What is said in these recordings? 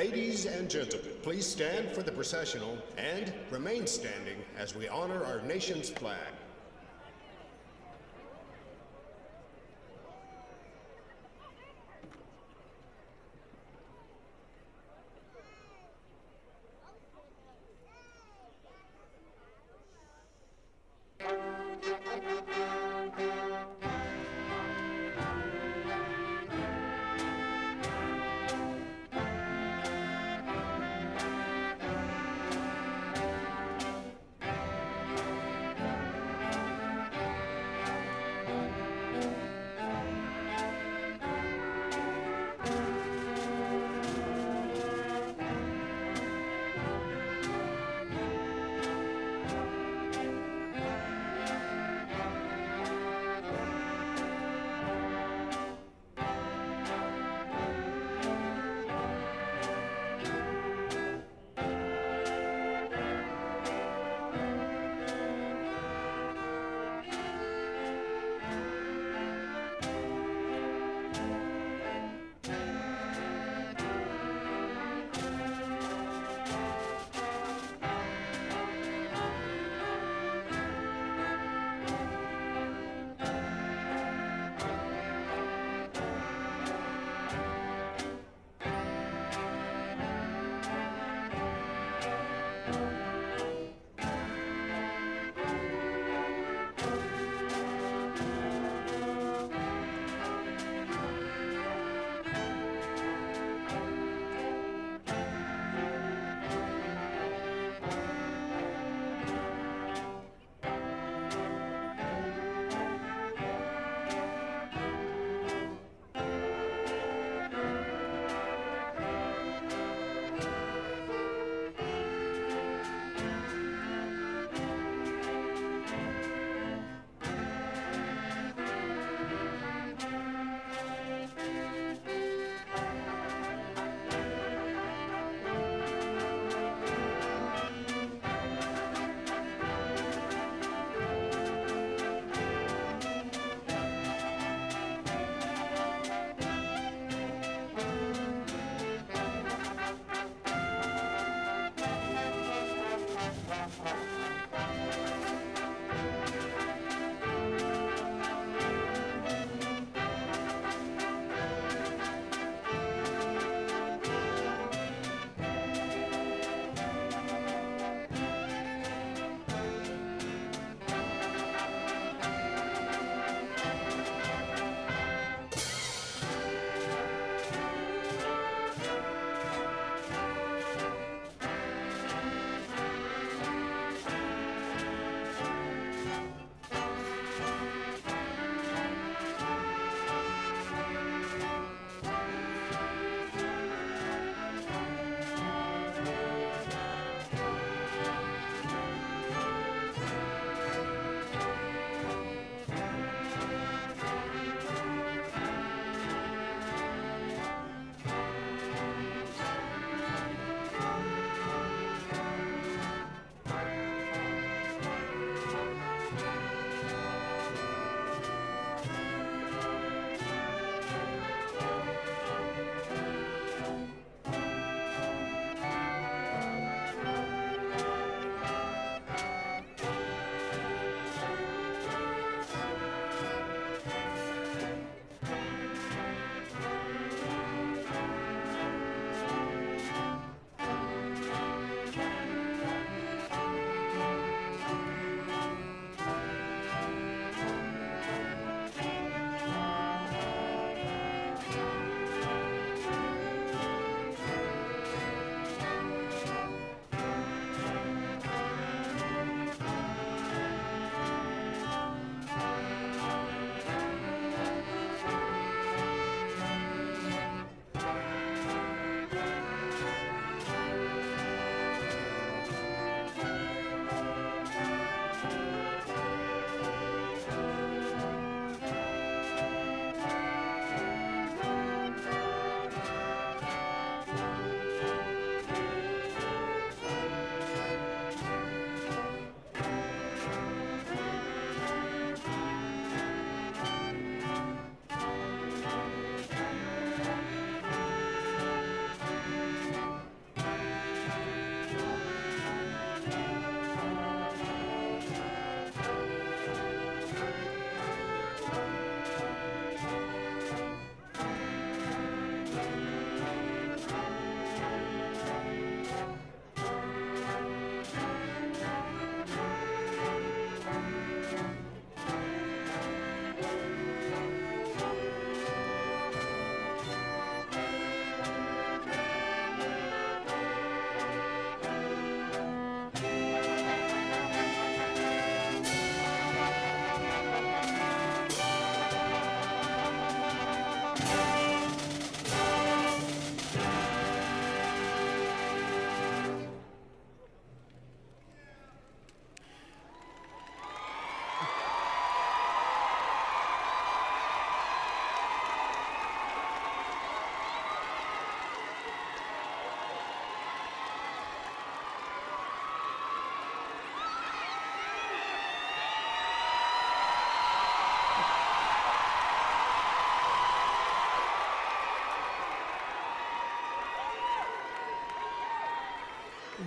Ladies and gentlemen, please stand for the processional and remain standing as we honor our nation's flag.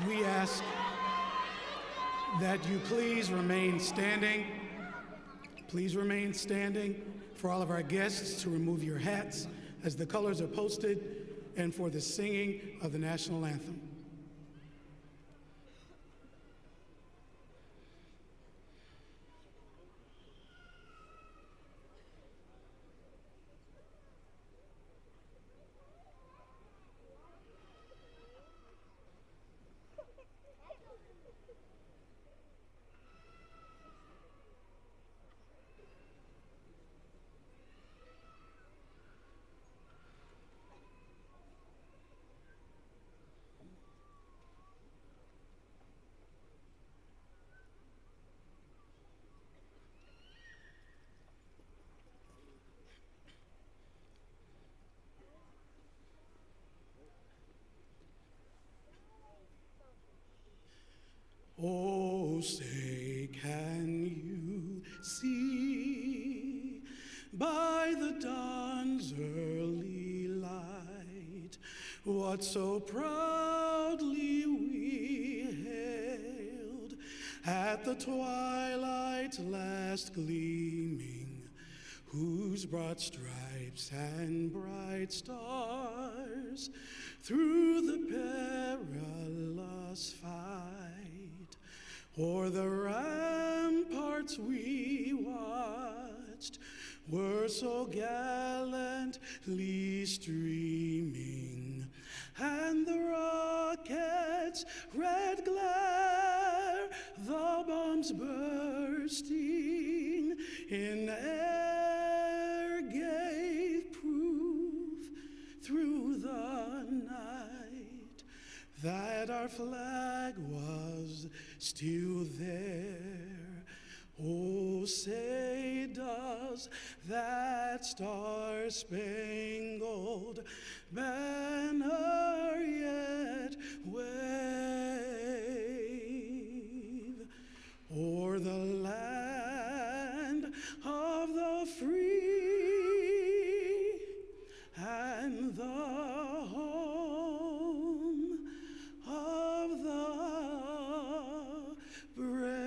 We ask that you please remain standing. Please remain standing for all of our guests to remove your hats as the colors are posted and for the singing of the national anthem. Oh, say, can you see by the dawn's early light what so proudly we hailed at the twilight last gleaming, whose broad stripes and bright stars through the perilous fight o'er the ramparts we watched were so gallantly streaming, and the rockets' red glare, the bombs bursting in air, gave proof through the night that our flag was still there. Oh, say, does that star-spangled banner yet wave o'er the land of the free and the home of the brave?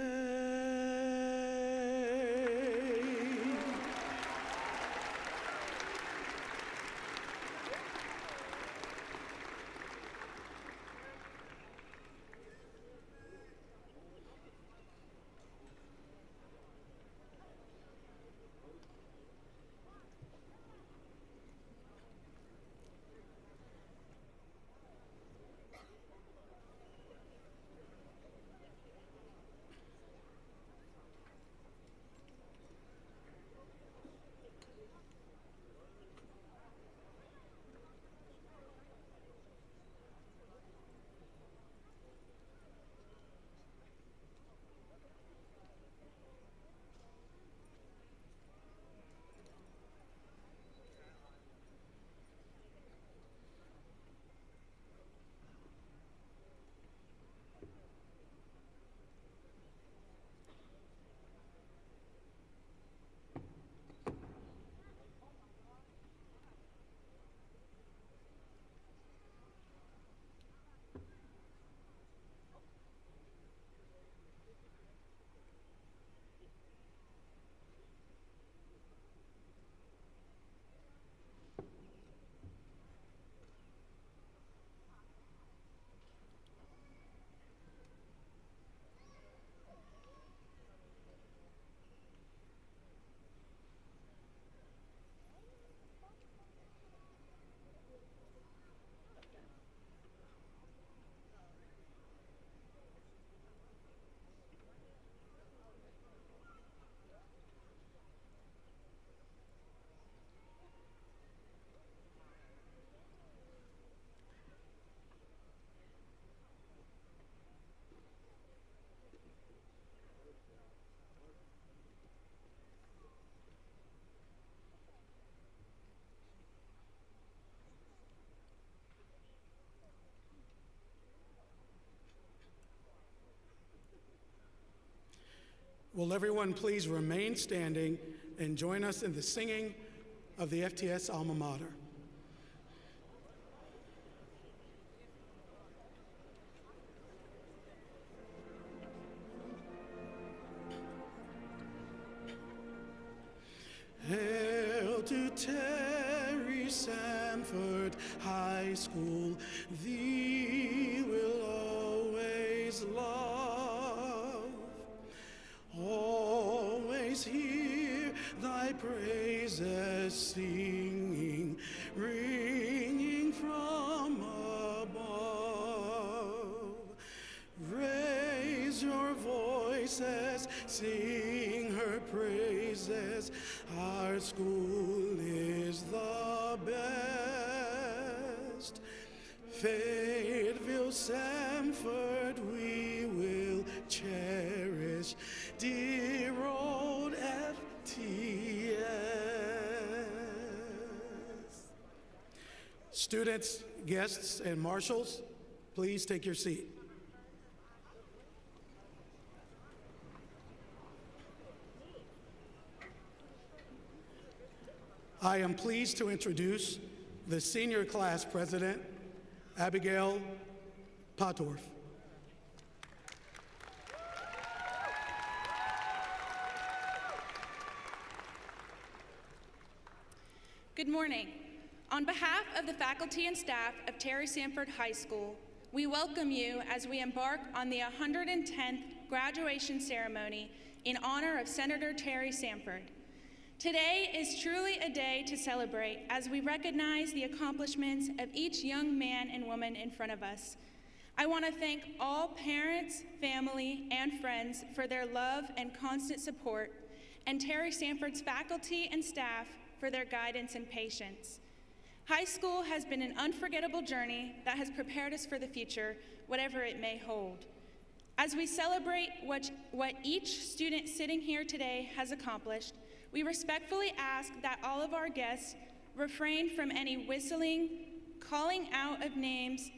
Will everyone please remain standing and join us in the singing of the FTS alma mater? Sanford High School, thee will always love, always hear thy praises singing, ringing from above. Raise your voices, sing her praises. Our school is the best. Fayetteville, Sanford, we will cherish. Dear old FTS. Students, guests, and marshals, please take your seat. I am pleased to introduce the senior class president, Abigail Potorf. Good morning. On behalf of the faculty and staff of Terry Sanford High School, we welcome you as we embark on the 110th graduation ceremony in honor of Senator Terry Sanford. Today is truly a day to celebrate as we recognize the accomplishments of each young man and woman in front of us. I want to thank all parents, family, and friends for their love and constant support, and Terry Sanford's faculty and staff for their guidance and patience. High school has been an unforgettable journey that has prepared us for the future, whatever it may hold. As we celebrate what each student sitting here today has accomplished, we respectfully ask that all of our guests refrain from any whistling, calling out of names,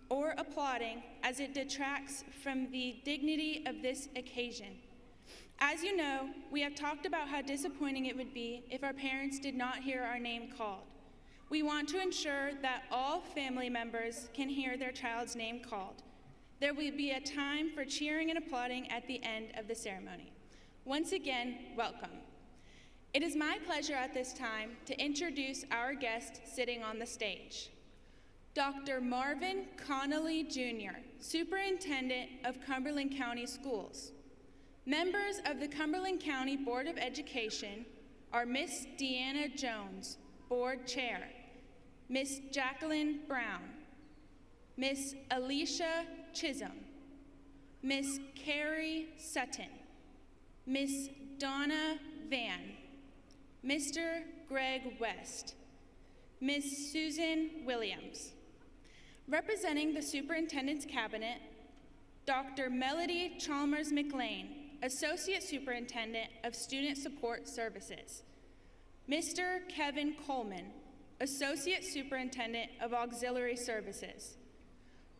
or applauding, as it detracts from the dignity of this occasion. As you know, we have talked about how disappointing it would be if our parents did not hear our name called. We want to ensure that all family members can hear their child's name called. There will be a time for cheering and applauding at the end of the ceremony. Once again, welcome. It is my pleasure at this time to introduce our guest sitting on the stage. Dr. Marvin Connolly Jr., Superintendent of Cumberland County Schools. Members of the Cumberland County Board of Education are Miss Deanna Jones, Board Chair, Miss Jacqueline Brown, Miss Alicia Chisholm, Miss Carrie Sutton, Miss Donna Van, Mr. Greg West, Miss Susan Williams. Representing the Superintendent's Cabinet, Dr. Melody Chalmers McLean, Associate Superintendent of Student Support Services, Mr. Kevin Coleman, Associate Superintendent of Auxiliary Services,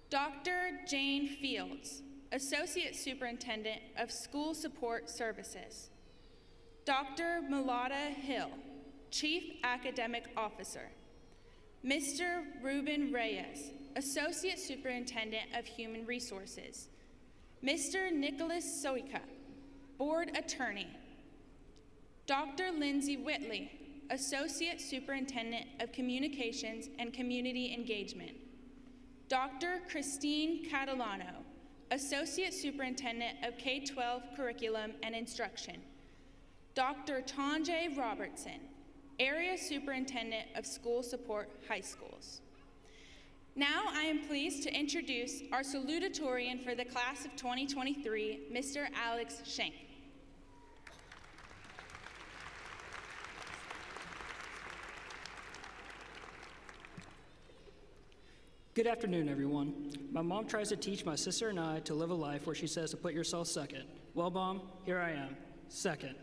Dr. Jane Fields, Associate Superintendent of School Support Services, Dr. Mulata Hill, Chief Academic Officer, Mr. Ruben Reyes, Associate Superintendent of Human Resources, Mr. Nicholas Soika, Board Attorney, Dr. Lindsay Whitley, Associate Superintendent of Communications and Community Engagement, Dr. Christine Catalano, Associate Superintendent of K-12 Curriculum and Instruction, Dr. Tonjay Robertson, Area Superintendent of School Support High Schools. Now I am pleased to introduce our salutatorian for the class of 2023, Mr. Alex Schenk. Good afternoon, everyone. My mom tries to teach my sister and I to live a life where she says to put yourself second. Well, Mom, here I am, second.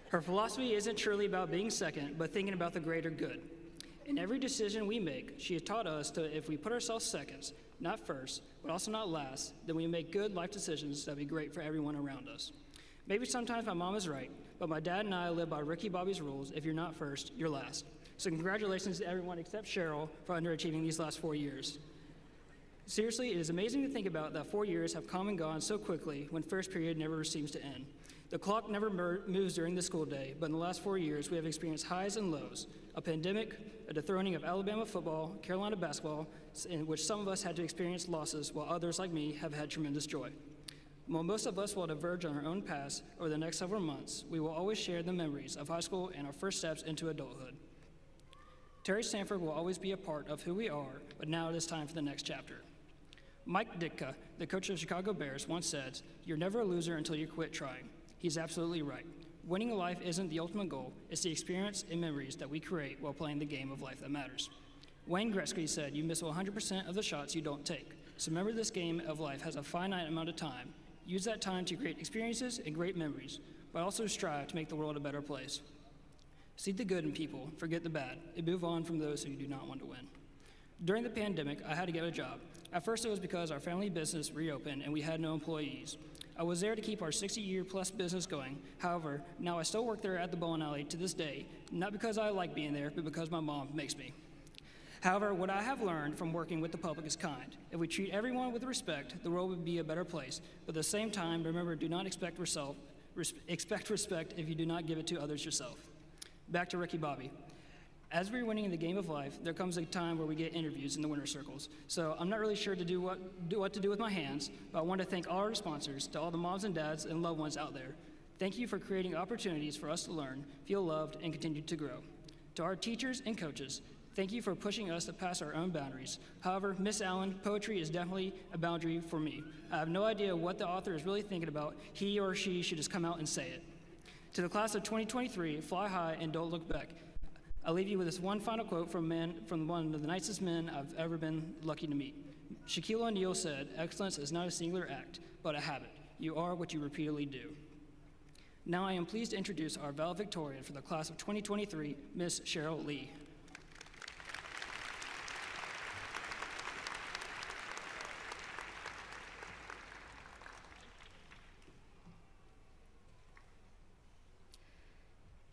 Her philosophy isn't truly about being second, but thinking about the greater good. In every decision we make, she has taught us that if we put ourselves seconds, not first, but also not last, then we make good life decisions that will be great for everyone around us. Maybe sometimes my mom is right, but my dad and I live by Ricky Bobby's rules: if you're not first, you're last. So congratulations to everyone except Cheryl for underachieving these last 4 years. Seriously, it is amazing to think about that 4 years have come and gone so quickly when first period never seems to end. The clock never moves during the school day, but in the last 4 years, we have experienced highs and lows, a pandemic, a dethroning of Alabama football, Carolina basketball, in which some of us had to experience losses, while others, like me, have had tremendous joy. While most of us will diverge on our own paths over the next several months, we will always share the memories of high school and our first steps into adulthood. Terry Sanford will always be a part of who we are, but now it is time for the next chapter. Mike Ditka, the coach of the Chicago Bears, once said, "You're never a loser until you quit trying." He's absolutely right. Winning a life isn't the ultimate goal, it's the experience and memories that we create while playing the game of life that matters. Wayne Gretzky said, "You miss 100% of the shots you don't take." So remember, this game of life has a finite amount of time. Use that time to create experiences and great memories, but also strive to make the world a better place. See the good in people, forget the bad, and move on from those who do not want to win. During the pandemic, I had to get a job. At first, it was because our family business reopened and we had no employees. I was there to keep our 60-year-plus business going. However, now I still work there at the bowling alley to this day, not because I like being there, but because my mom makes me. However, what I have learned from working with the public is kind. If we treat everyone with respect, the world would be a better place. But at the same time, remember, do not expect respect if you do not give it to others yourself. Back to Ricky Bobby. As we're winning in the game of life, there comes a time where we get interviews in the winner's circles. So I'm not really sure to do what to do with my hands, but I want to thank all our sponsors, to all the moms and dads and loved ones out there. Thank you for creating opportunities for us to learn, feel loved, and continue to grow. To our teachers and coaches, thank you for pushing us to pass our own boundaries. However, Miss Allen, poetry is definitely a boundary for me. I have no idea what the author is really thinking about. He or she should just come out and say it. To the class of 2023, fly high and don't look back. I'll leave you with this one final quote from one of the nicest men I've ever been lucky to meet. Shaquille O'Neal said, "Excellence is not a singular act, but a habit. You are what you repeatedly do." Now I am pleased to introduce our valedictorian for the class of 2023, Miss Cheryl Lee.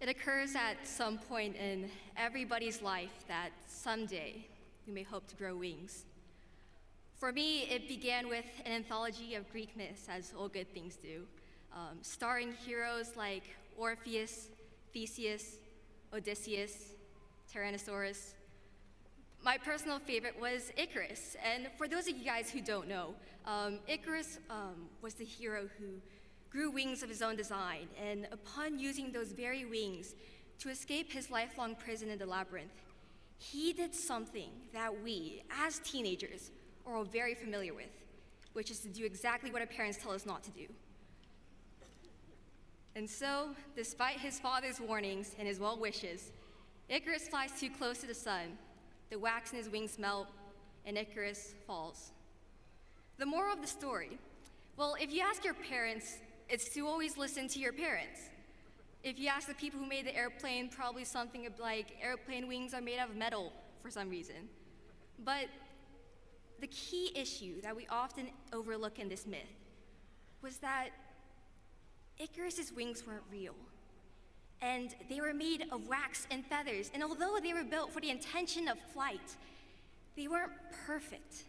It occurs at some point in everybody's life that someday we may hope to grow wings. For me, it began with an anthology of Greek myths, as all good things do, starring heroes like Orpheus, Theseus, Odysseus, Tyrannosaurus. My personal favorite was Icarus, and for those of you guys who don't know, Icarus was the hero who grew wings of his own design, and upon using those very wings to escape his lifelong prison in the labyrinth, he did something that we, as teenagers, are all very familiar with, which is to do exactly what our parents tell us not to do. And so, despite his father's warnings and his well wishes, Icarus flies too close to the sun, the wax in his wings melt, and Icarus falls. The moral of the story, well, if you ask your parents, it's to always listen to your parents. If you ask the people who made the airplane, probably something like airplane wings are made out of metal for some reason. But the key issue that we often overlook in this myth was that Icarus's wings weren't real. And they were made of wax and feathers. And although they were built for the intention of flight, they weren't perfect.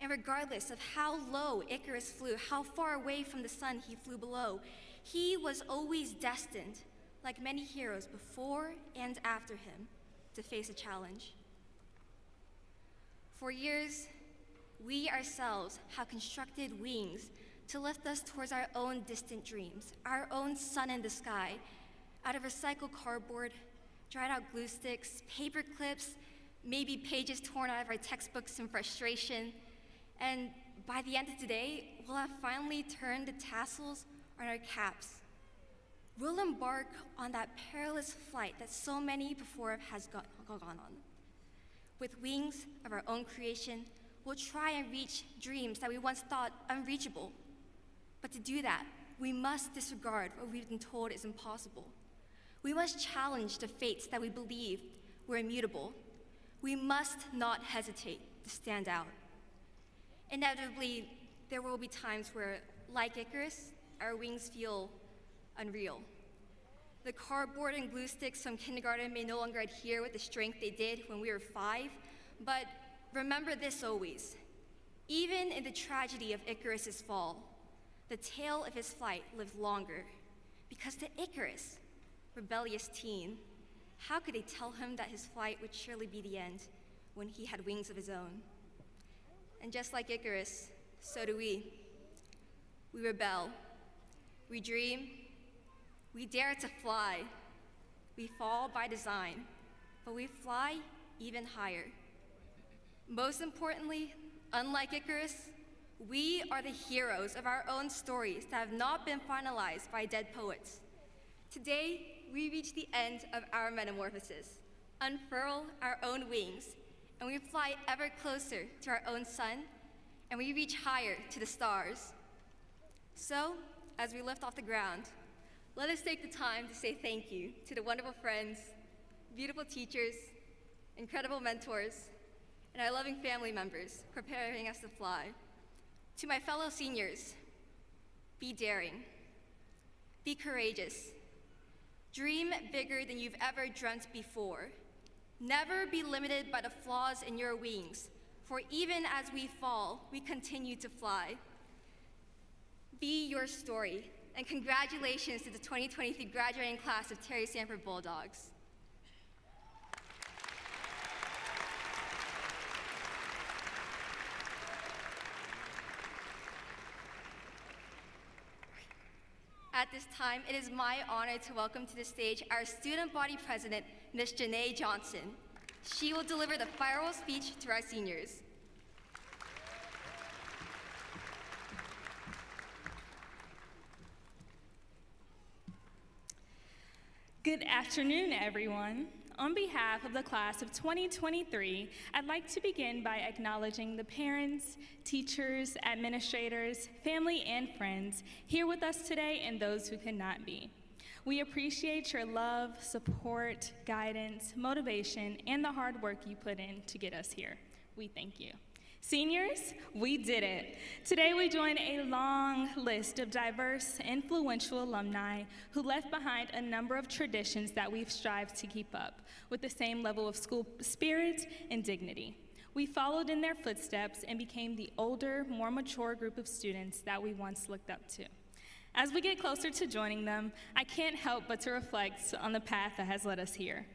And regardless of how low Icarus flew, how far away from the sun he flew below, he was always destined, like many heroes before and after him, to face a challenge. For years, we ourselves have constructed wings to lift us towards our own distant dreams, our own sun in the sky, out of recycled cardboard, dried out glue sticks, paper clips, maybe pages torn out of our textbooks in frustration. And by the end of today, we'll have finally turned the tassels on our caps. We'll embark on that perilous flight that so many before has gone on. With wings of our own creation, we'll try and reach dreams that we once thought unreachable. But to do that, we must disregard what we've been told is impossible. We must challenge the fates that we believe were immutable. We must not hesitate to stand out. Inevitably, there will be times where, like Icarus, our wings feel unreal. The cardboard and glue sticks from kindergarten may no longer adhere with the strength they did when we were 5, but remember this always. Even in the tragedy of Icarus's fall, the tale of his flight lived longer, Because to Icarus, rebellious teen, how could they tell him that his flight would surely be the end when he had wings of his own? And just like Icarus, so do we. We rebel, we dream, we dare to fly. We fall by design, but we fly even higher. Most importantly, unlike Icarus, we are the heroes of our own stories that have not been finalized by dead poets. Today, we reach the end of our metamorphosis, unfurl our own wings, and we fly ever closer to our own sun, and we reach higher to the stars. So, as we lift off the ground, let us take the time to say thank you to the wonderful friends, beautiful teachers, incredible mentors, and our loving family members preparing us to fly. To my fellow seniors, be daring, be courageous, dream bigger than you've ever dreamt before. Never be limited by the flaws in your wings, for even as we fall, we continue to fly. Be your story, and congratulations to the 2023 graduating class of Terry Sanford Bulldogs. At this time, it is my honor to welcome to the stage our student body president, Ms. Janae Johnson. She will deliver the farewell speech to our seniors. Good afternoon, everyone. On behalf of the class of 2023, I'd like to begin by acknowledging the parents, teachers, administrators, family, and friends here with us today and those who could not be. We appreciate your love, support, guidance, motivation, and the hard work you put in to get us here. We thank you. Seniors, we did it. Today we join a long list of diverse, influential alumni who left behind a number of traditions that we've strived to keep up with the same level of school spirit and dignity. We followed in their footsteps and became the older, more mature group of students that we once looked up to. As we get closer to joining them, I can't help but to reflect on the path that has led us here.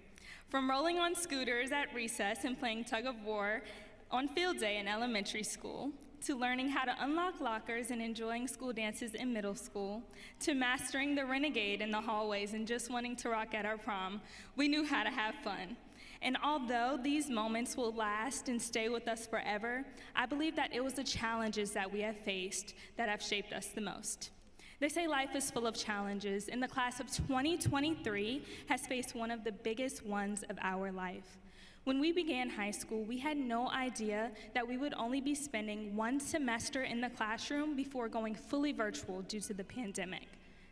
From rolling on scooters at recess and playing tug of war on field day in elementary school, to learning how to unlock lockers and enjoying school dances in middle school, to mastering the renegade in the hallways and just wanting to rock at our prom, we knew how to have fun. And although these moments will last and stay with us forever, I believe that it was the challenges that we have faced that have shaped us the most. They say life is full of challenges, and the class of 2023 has faced one of the biggest ones of our life. When we began high school, we had no idea that we would only be spending one semester in the classroom before going fully virtual due to the pandemic.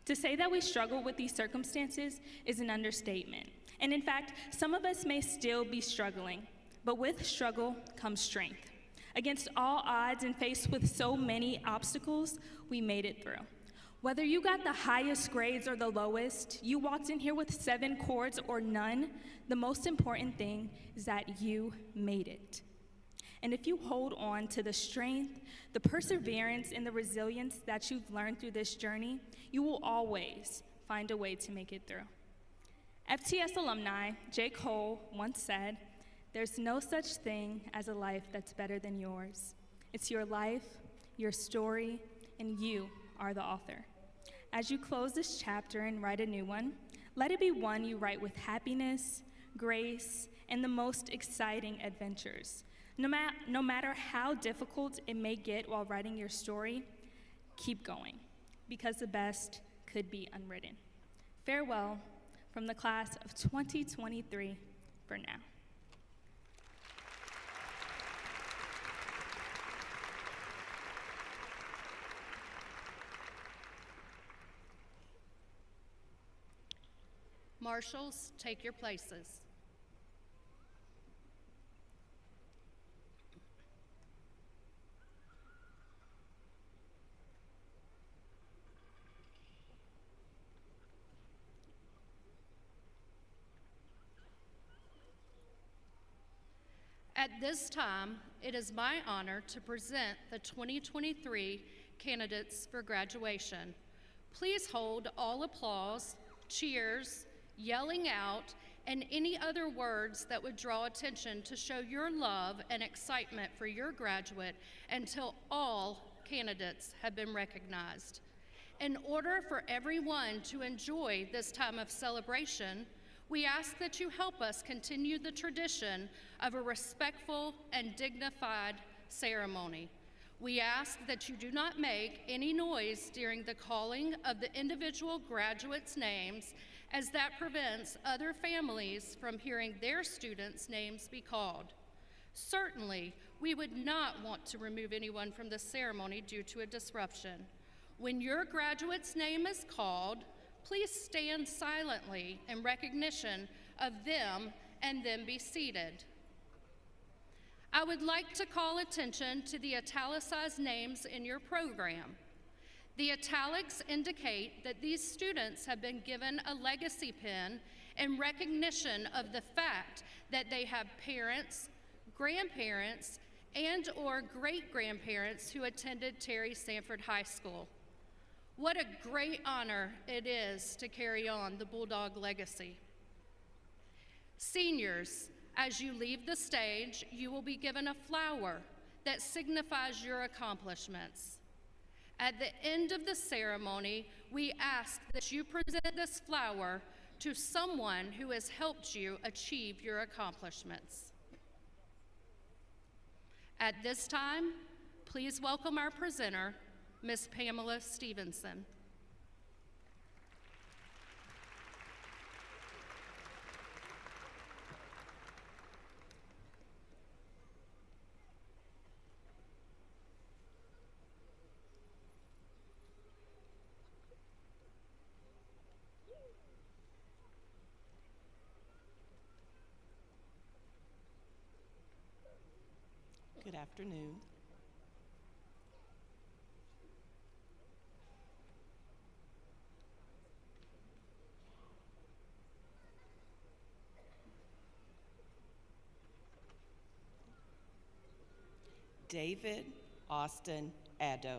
To say that we struggled with these circumstances is an understatement. And in fact, some of us may still be struggling, but with struggle comes strength. Against all odds and faced with so many obstacles, we made it through. Whether you got the highest grades or the lowest, you walked in here with 7 chords or none, the most important thing is that you made it. And if you hold on to the strength, the perseverance, and the resilience that you've learned through this journey, you will always find a way to make it through. FTS alumni J. Cole once said, "There's no such thing as a life that's better than yours. It's your life, your story, and you are the author." As you close this chapter and write a new one, let it be one you write with happiness, grace, and the most exciting adventures. No matter how difficult it may get while writing your story, keep going, because the best could be unwritten. Farewell from the class of 2023 for now. Marshals, take your places. At this time, it is my honor to present the 2023 candidates for graduation. Please hold all applause, cheers, yelling out, and any other words that would draw attention to show your love and excitement for your graduate until all candidates have been recognized. In order for everyone to enjoy this time of celebration, we ask that you help us continue the tradition of a respectful and dignified ceremony. We ask that you do not make any noise during the calling of the individual graduates' names, as that prevents other families from hearing their students' names be called. Certainly, we would not want to remove anyone from the ceremony due to a disruption. When your graduate's name is called, please stand silently in recognition of them and then be seated. I would like to call attention to the italicized names in your program. The italics indicate that these students have been given a legacy pin in recognition of the fact that they have parents, grandparents, and/or great-grandparents who attended Terry Sanford High School. What a great honor it is to carry on the Bulldog legacy. Seniors, as you leave the stage, you will be given a flower that signifies your accomplishments. At the end of the ceremony, we ask that you present this flower to someone who has helped you achieve your accomplishments. At this time, please welcome our presenter, Ms. Pamela Stevenson. Good afternoon. David Austin Addo.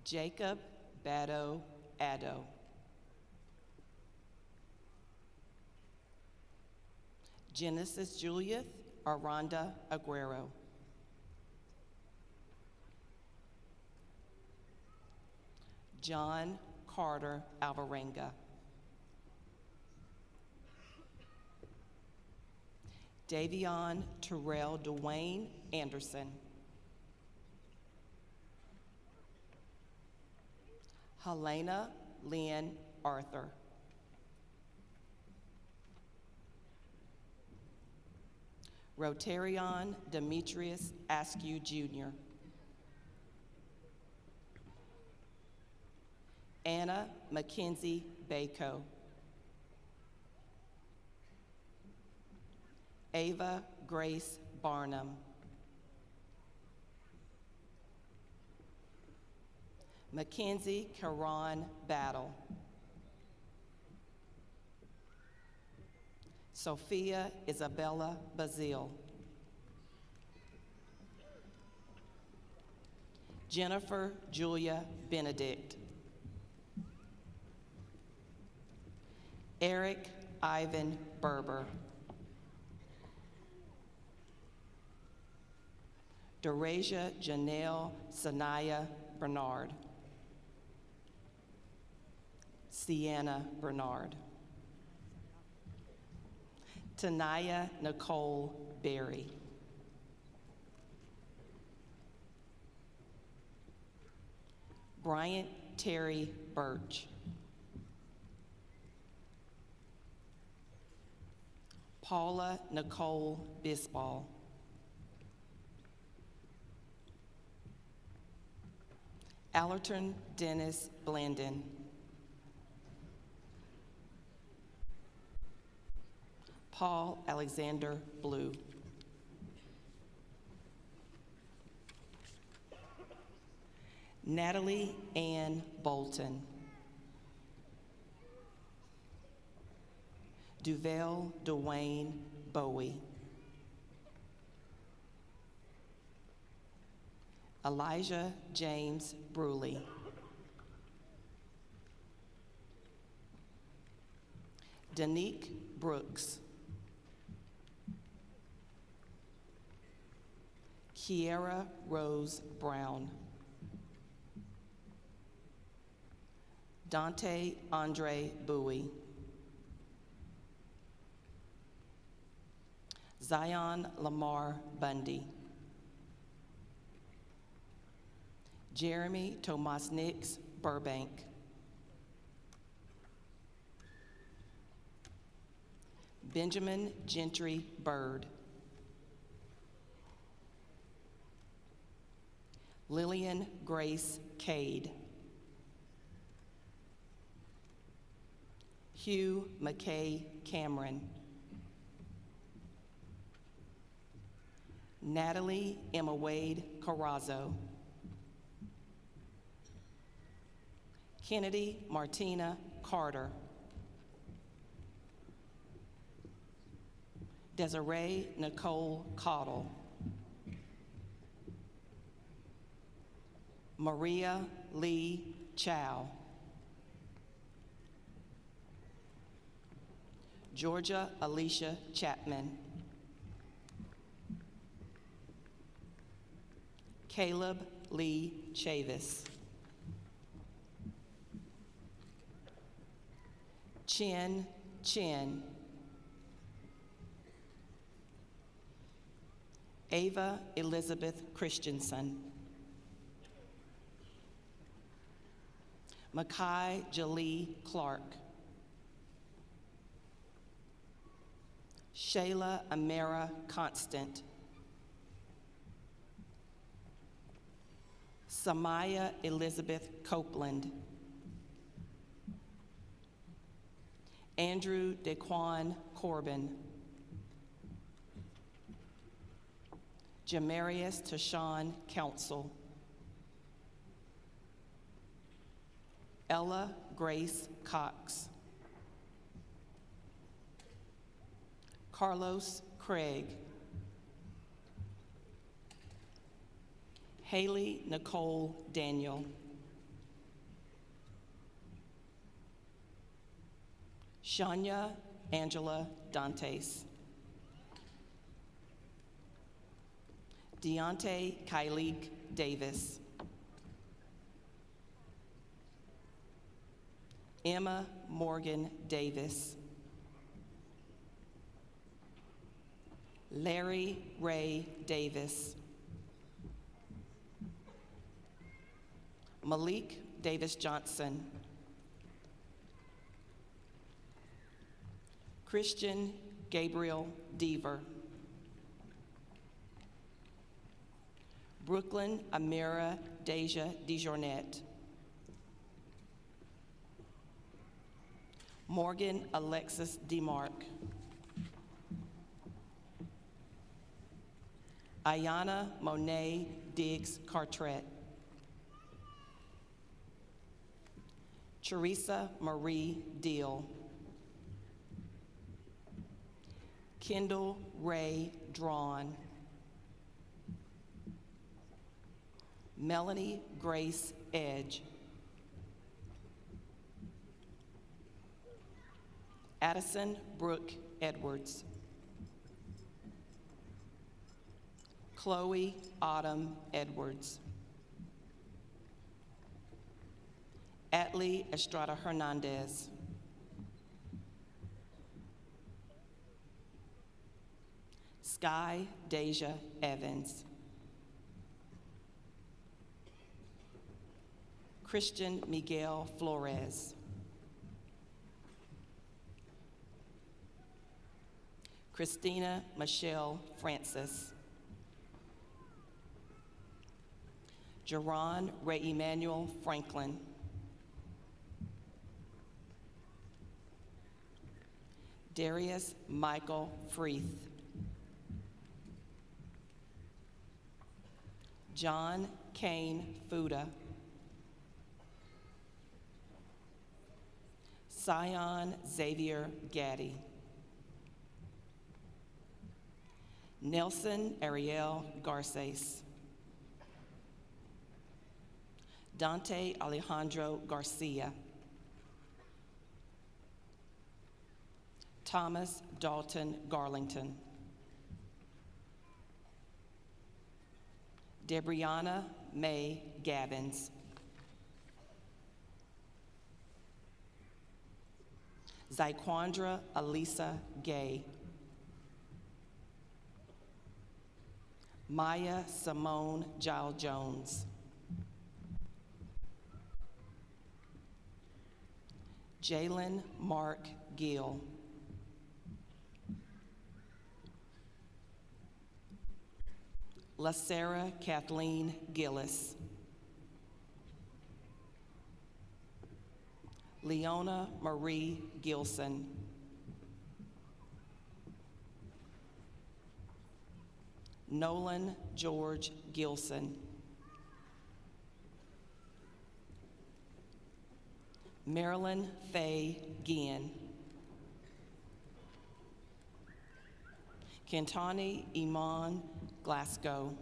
Jacob Baddo Addo. Genesis Juliet Aranda Aguero. John Carter Alvarenga. Davion Terrell Dwayne Anderson. Helena Lynn Arthur. Rotarion Demetrius Askew Jr. Anna Mackenzie Bako. Ava Grace Barnum. Mackenzie Karan Battle. Sophia Isabella Bazile. Jennifer Julia Benedict. Eric Ivan Berber. Derasia Janelle Sanaya Bernard. Sienna Bernard. Tanaya Nicole Berry. Bryant Terry Birch. Paula Nicole Bisball. Allerton Dennis Blandon. Paul Alexander Blue. Natalie Ann Bolton. Duval Dwayne Bowie. Elijah James Bruley. Danique Brooks. Kiera Rose Brown. Dante Andre Bowie. Zion Lamar Bundy. Jeremy Tomas Nix Burbank. Benjamin Gentry Bird. Lillian Grace Cade. Hugh McKay Cameron. Natalie Emma Wade Carrazzo. Kennedy Martina Carter. Desiree Nicole Cottle. Maria Lee Chow. Georgia Alicia Chapman. Caleb Lee Chavis. Chin Chin. Ava Elizabeth Christensen. Makai Jalee Clark. Shayla Amara Constant. Samaya Elizabeth Copeland. Andrew Dequan Corbin. Jamarius Tashawn Council. Ella Grace Cox. Carlos Craig. Haley Nicole Daniel. Shania Angela Dantes. Deontay Kyleek Davis. Emma Morgan Davis. Larry Ray Davis. Malik Davis Johnson. Christian Gabriel Deaver. Brooklyn Amira Deja DeJournette. Morgan Alexis DeMarc. Ayana Monet Diggs Cartret. Teresa Marie Deal. Kendall Ray Drawn. Melanie Grace Edge. Addison Brooke Edwards. Chloe Autumn Edwards. Atlee Estrada Hernandez. Sky Deja Evans. Christian Miguel Flores. Christina Michelle Francis. Jerron Ray Emanuel Franklin. Darius Michael Freeth. John Kane Fuda. Sion Xavier Gaddy. Nelson Ariel Garces. Dante Alejandro Garcia. Thomas Dalton Garlington. Debrianna May Gavins. Zyquandra Alisa Gay. Maya Simone Giles Jones. Jalen Mark Gill. LaSarah Kathleen Gillis. Leona Marie Gilson. Nolan George Gilson. Marilyn Faye Ginn. Kentani Iman Glasgow.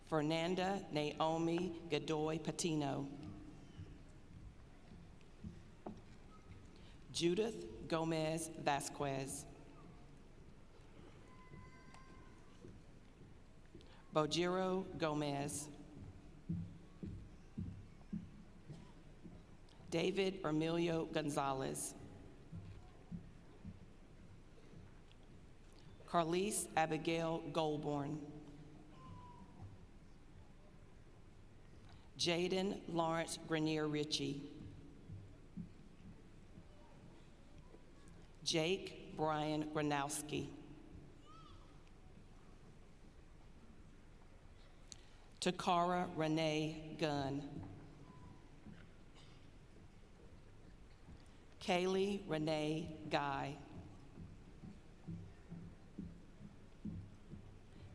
Fernanda Naomi Godoy Patino. Judith Gomez Vasquez. Bojiro Gomez. David Emilio Gonzalez. Carlise Abigail Goldborn. Jaden Lawrence Grenier Ritchie. Jake Brian Granowski. Takara Renee Gunn. Kaylee Renee Guy.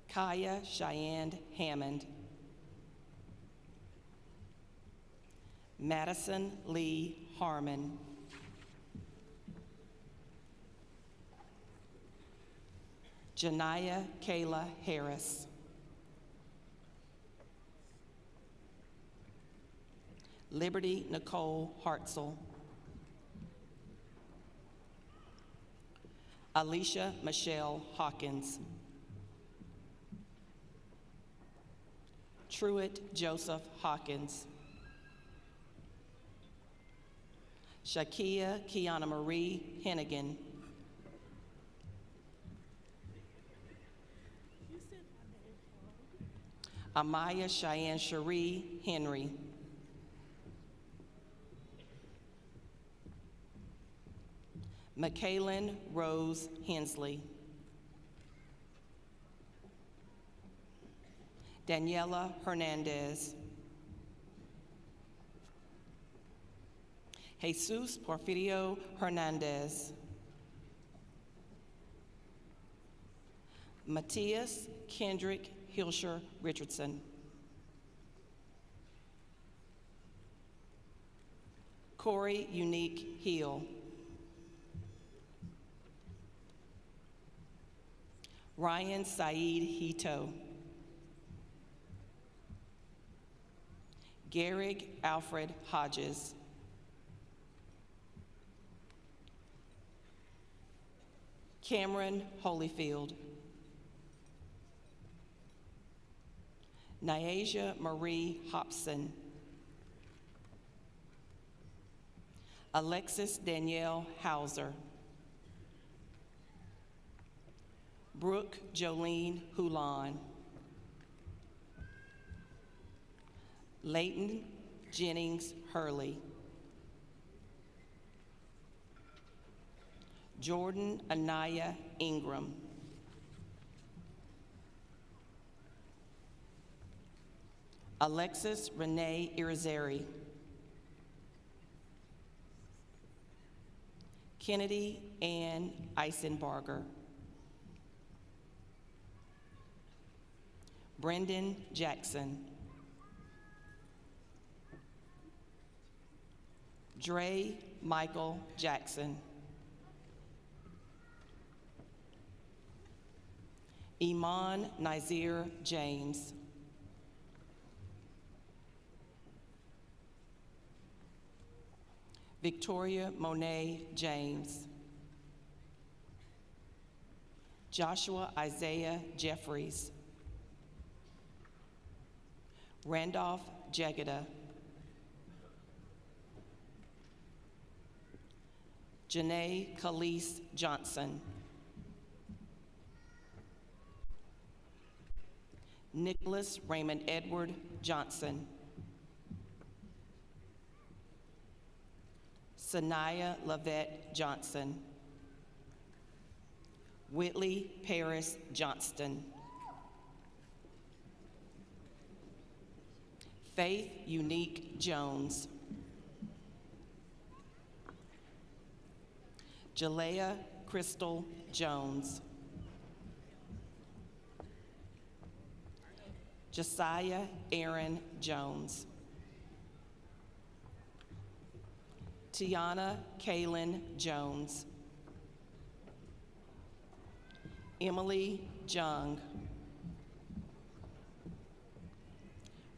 Kaya Cheyenne Hammond. Madison Lee Harmon. Janiyah Kayla Harris. Liberty Nicole Hartzell. Alicia Michelle Hawkins. Truett Joseph Hawkins. Shakia Kiana Marie Hennigan. Amaya Cheyenne Cherie Henry. McKaylin Rose Hensley. Daniela Hernandez. Jesus Porfirio Hernandez. Matthias Kendrick Hilsher Richardson. Corey Unique Hill. Ryan Saeed Hito. Garrig Alfred Hodges. Cameron Holyfield. Nyasia Marie Hobson. Alexis Danielle Hauser. Brooke Jolene Hulan. Leighton Jennings Hurley. Jordan Anaya Ingram. Alexis Renee Irizarry. Kennedy Ann Eisenbarger. Brendan Jackson. Dre Michael Jackson. Iman Nazir James. Victoria Monet James. Joshua Isaiah Jeffries. Randolph Jegeda. Janae Khalees Johnson. Nicholas Raymond Edward Johnson. Sanaya Lavette Johnson. Whitley Paris Johnston. Faith Unique Jones. Jalea Crystal Jones. Josiah Aaron Jones. Tiana Kaylin Jones. Emily Jung.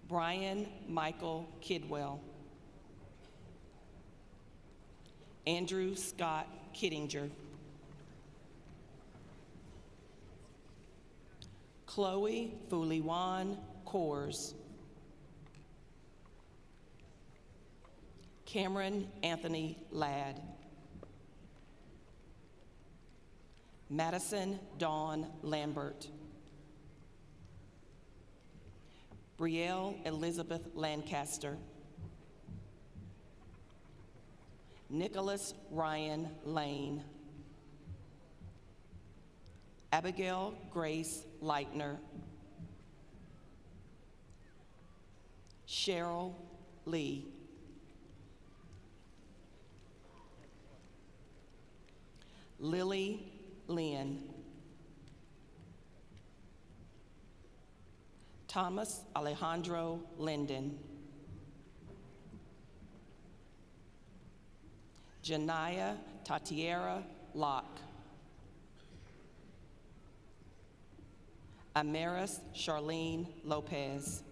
Brian Michael Kidwell. Andrew Scott Kittinger. Chloe Fuliwan Coors. Cameron Anthony Ladd. Madison Dawn Lambert. Brielle Elizabeth Lancaster. Nicholas Ryan Lane. Abigail Grace Leitner. Cheryl Lee. Lily Lynn. Thomas Alejandro Linden. Janaya Tatiera Locke. Amaris Charlene Lopez.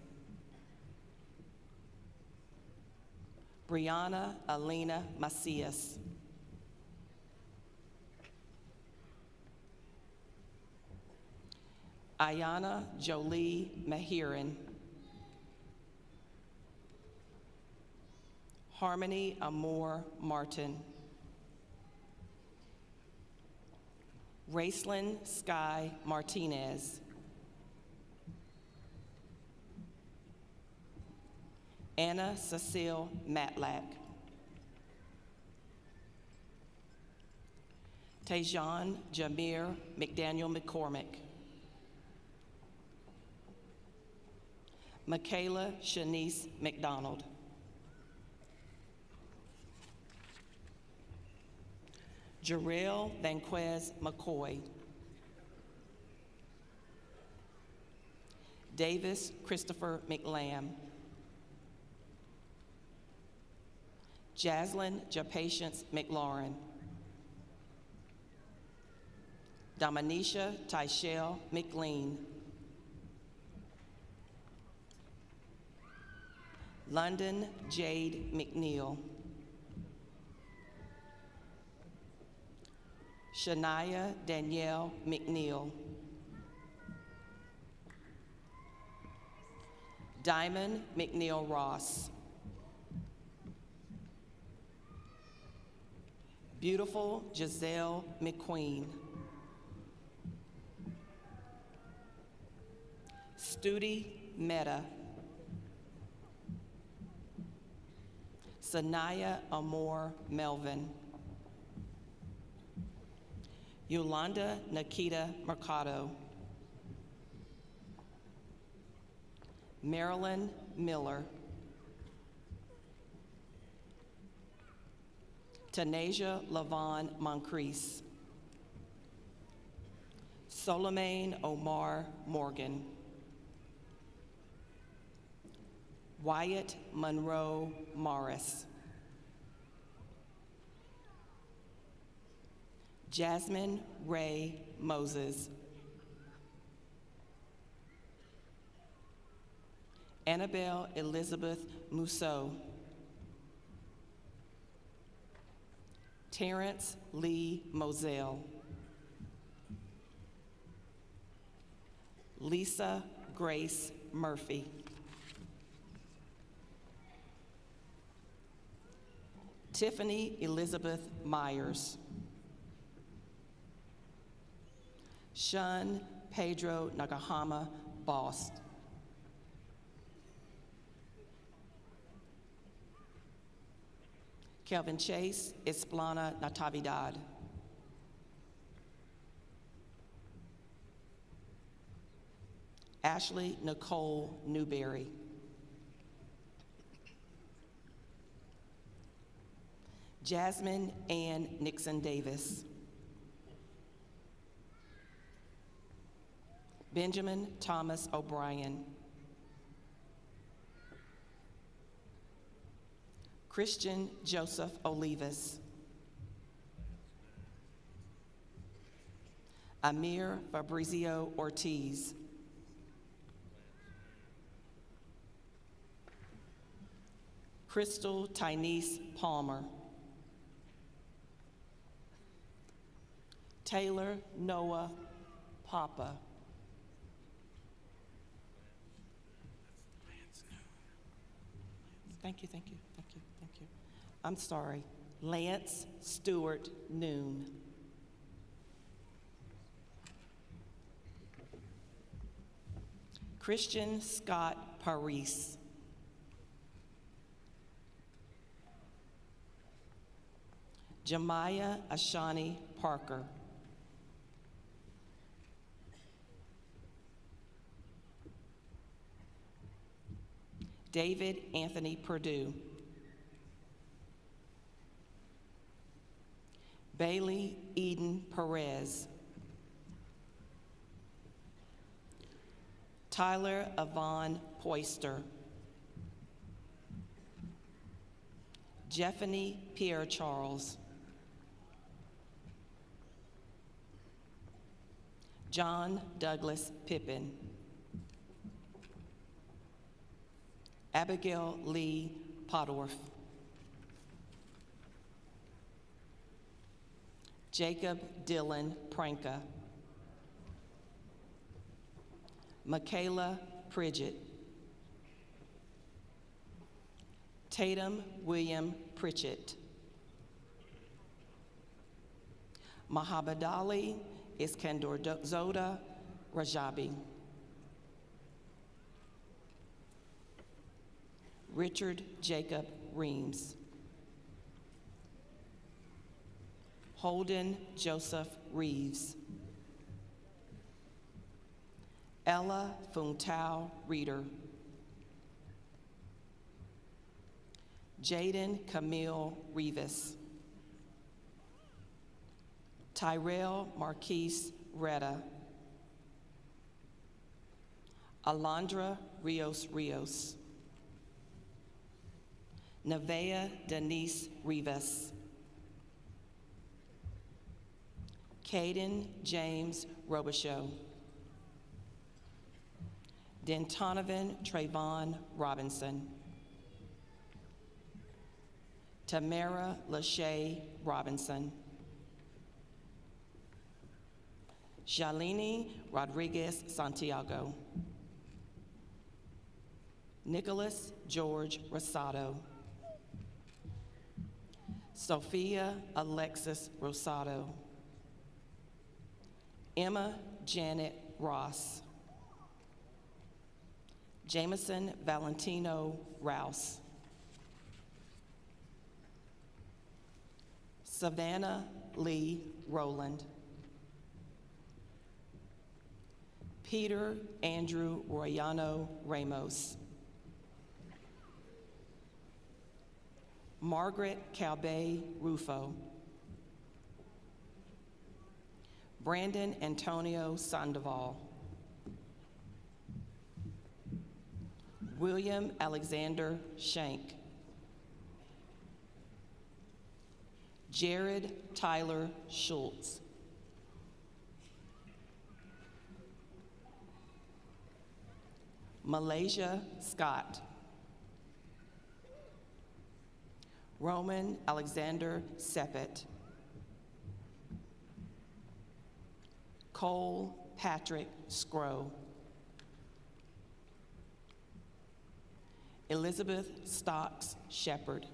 Brianna Alina Macias. Ayana Jolie Mahiran. Harmony Amor Martin. Raceland Sky Martinez. Anna Cecile Matlack. Tajon Jameer McDaniel McCormick. Michaela Shanice McDonald. Jarrell Vanquez McCoy. Davis Christopher McLam. Jaslyn Japatience McLaurin. Dominisha Tyshell McLean. London Jade McNeil. Shania Danielle McNeil. Diamond McNeil Ross. Beautiful Giselle McQueen. Studi Meta. Sanaya Amor Melvin. Yolanda Nikita Mercado. Marilyn Miller. Tanasia Lavon Moncrief. Solomane Omar Morgan. Wyatt Monroe Morris. Jasmine Ray Moses. Annabelle Elizabeth Mousseau. Terrence Lee Moselle. Lisa Grace Murphy. Tiffany Elizabeth Myers. Shun Pedro Nagahama Bost. Kelvin Chase Esplana Natividad. Ashley Nicole Newberry. Jasmine Ann Nixon Davis. Benjamin Thomas O'Brien. Christian Joseph Olivas. Amir Fabrizio Ortiz. Crystal Tynese Palmer. Taylor Noah Papa. Thank you. I'm sorry. Lance Stewart Noon. Christian Scott Paris. Jemiah Ashani Parker. David Anthony Perdue. Bailey Eden Perez. Tyler Yvonne Poyster. Jeffany Pierre Charles. John Douglas Pippin. Abigail Lee Podorf. Jacob Dylan Pranka. Michaela Pridgett. Tatum William Pritchett. Mahabadali Iskandorzoda Rajabi. Richard Jacob Reams. Holden Joseph Reeves. Ella Funtao Reeder. Jaden Camille Rivas. Tyrell Marquise Retta. Alondra Rios. Nevaeh Denise Rivas. Caden James Robichaux. Dentonovan Trayvon Robinson. Tamara Lachey Robinson. Shalini Rodriguez Santiago. Nicholas George Rosado. Sophia Alexis Rosado. Emma Janet Ross. Jameson Valentino Rouse. Savannah Lee Rowland. Peter Andrew Royano Ramos. Margaret Calbe Rufo. Brandon Antonio Sandoval. William Alexander Shank. Jared Tyler Schultz. Malaysia Scott. Roman Alexander Sepet. Cole Patrick Scrow. Elizabeth Stocks Shepherd.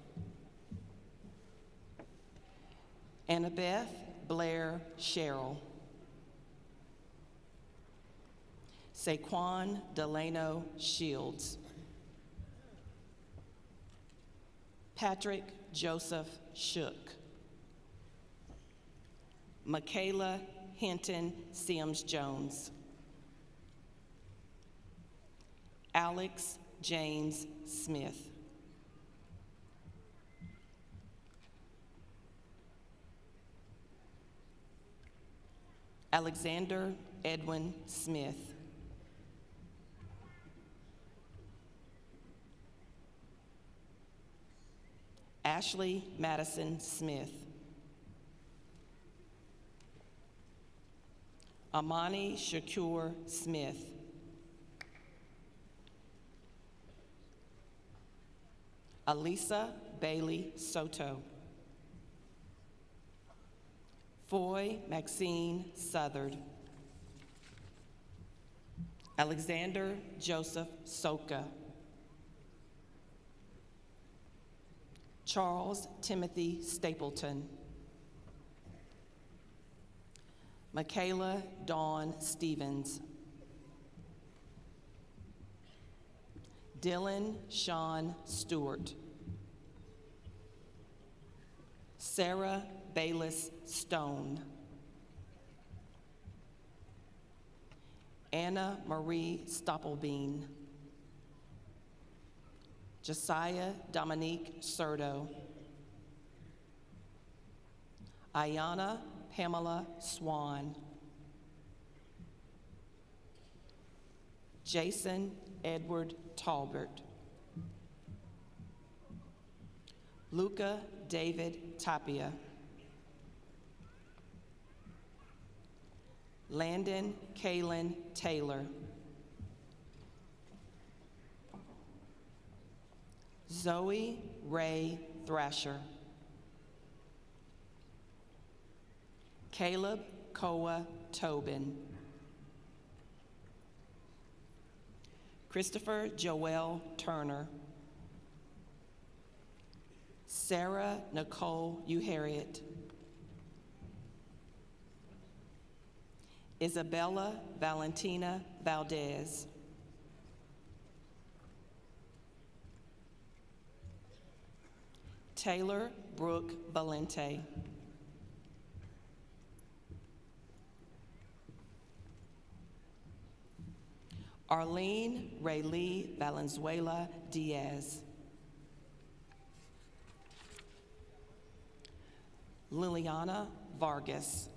Annabeth Blair Sherrill. Saquon Delano Shields. Patrick Joseph Shook. Michaela Hinton Sims Jones. Alex James Smith. Alexander Edwin Smith. Ashley Madison Smith. Amani Shakur Smith. Alisa Bailey Soto. Foy Maxine Southard. Alexander Joseph Soka. Charles Timothy Stapleton. Michaela Dawn Stevens. Dylan Sean Stewart. Sarah Bayless Stone. Anna Marie Stoppelbein. Josiah Dominique Serto. Ayana Pamela Swan. Jason Edward Talbert. Luca David Tapia. Landon Kalen Taylor. Zoe Ray Thrasher. Caleb Koa Tobin. Christopher Joel Turner. Sarah Nicole Uharriet. Isabella Valentina Valdez. Taylor Brooke Valente. Arlene Raylee Valenzuela Diaz. Liliana Vargas.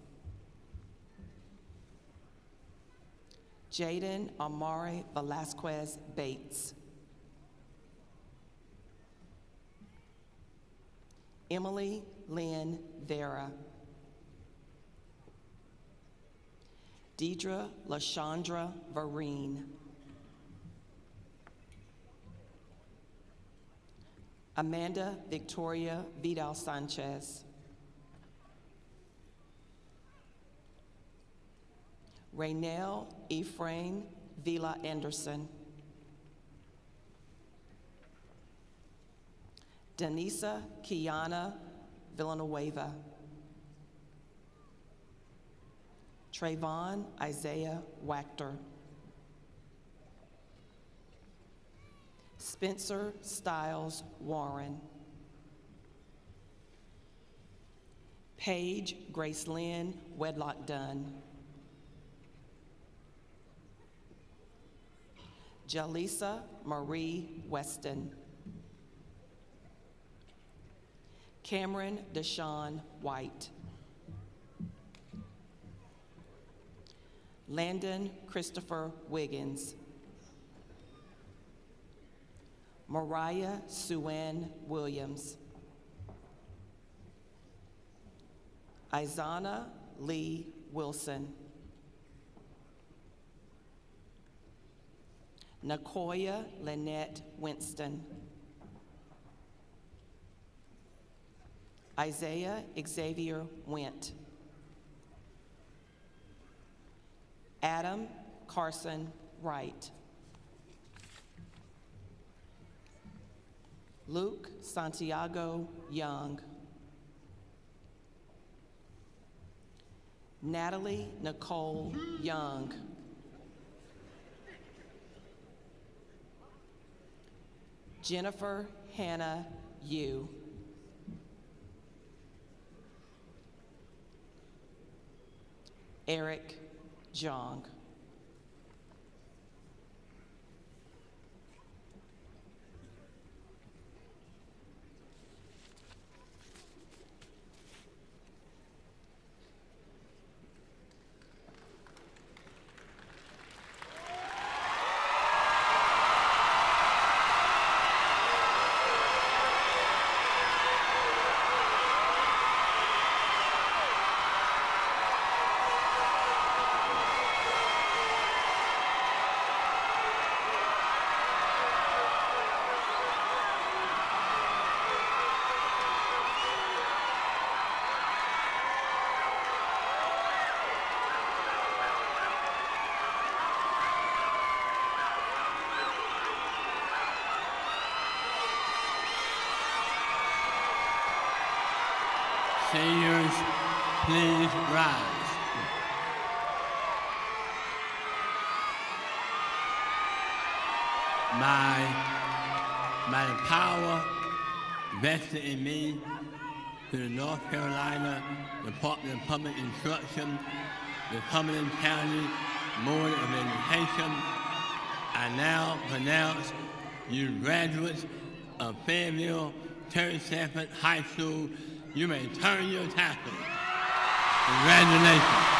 Jaden Amari Velasquez Bates. Emily Lynn Vera. Deidre LaShondra Vereen. Amanda Victoria Vidal Sanchez. Raynell Ephraim Vila Anderson. Denisa Kiana Villanueva. Trayvon Isaiah Wachter. Spencer Stiles Warren. Paige Grace Lynn Wedlock Dunn. Jalisa Marie Weston. Cameron Deshawn White. Landon Christopher Wiggins. Mariah Suen Williams. Izana Lee Wilson. Nakoya Lynette Winston. Isaiah Xavier Went. Adam Carson Wright. Luke Santiago Young. Natalie Nicole Young. Jennifer Hannah Yu. Eric Jong. Seniors, please rise. By the power vested in me through the North Carolina Department of Public Instruction, the Cumberland County Board of Education, I now pronounce you graduates of Fairville Terry Sanford High School, you may turn your tassels. Congratulations.